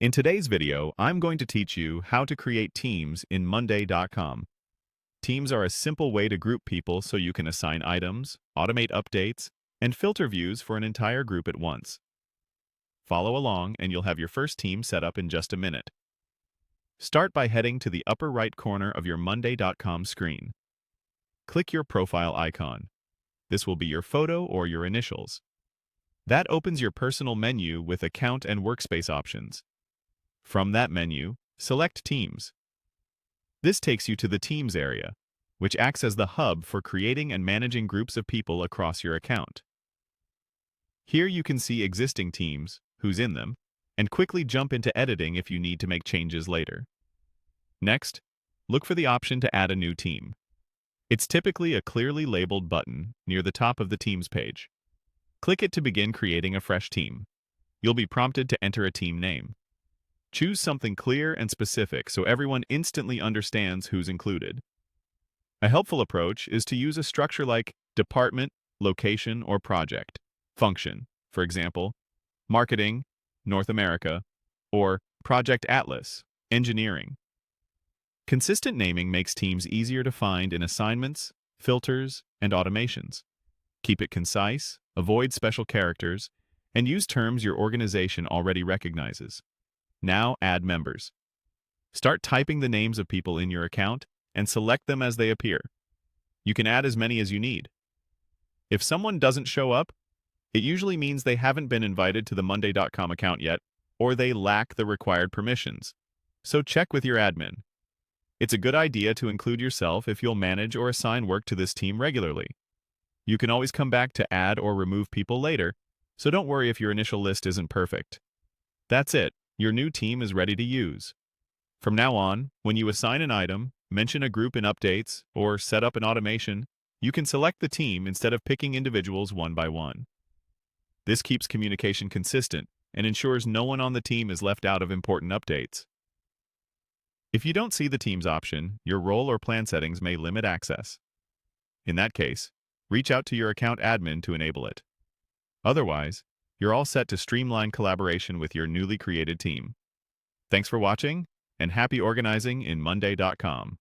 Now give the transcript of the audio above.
In today's video, I'm going to teach you how to create teams in Monday.com. Teams are a simple way to group people so you can assign items, automate updates, and filter views for an entire group at once. Follow along and you'll have your first team set up in just a minute. Start by heading to the upper right corner of your Monday.com screen. Click your profile icon. This will be your photo or your initials. That opens your personal menu with account and workspace options. From that menu, select Teams. This takes you to the Teams area, which acts as the hub for creating and managing groups of people across your account. Here you can see existing teams, who's in them, and quickly jump into editing if you need to make changes later. Next, look for the option to add a new team. It's typically a clearly labeled button near the top of the Teams page. Click it to begin creating a fresh team. You'll be prompted to enter a team name. Choose something clear and specific so everyone instantly understands who's included. A helpful approach is to use a structure like department, location, or project, function, for example, marketing, North America, or Project Atlas, engineering. Consistent naming makes teams easier to find in assignments, filters, and automations. Keep it concise, avoid special characters, and use terms your organization already recognizes. Now add members. Start typing the names of people in your account and select them as they appear. You can add as many as you need. If someone doesn't show up, it usually means they haven't been invited to the Monday.com account yet, or they lack the required permissions. So check with your admin. It's a good idea to include yourself if you'll manage or assign work to this team regularly. You can always come back to add or remove people later, so don't worry if your initial list isn't perfect. That's it. Your new team is ready to use. From now on, when you assign an item, mention a group in updates, or set up an automation, you can select the team instead of picking individuals one by one. This keeps communication consistent and ensures no one on the team is left out of important updates. If you don't see the Teams option, your role or plan settings may limit access. In that case, reach out to your account admin to enable it. Otherwise, you're all set to streamline collaboration with your newly created team. Thanks for watching, and happy organizing in Monday.com.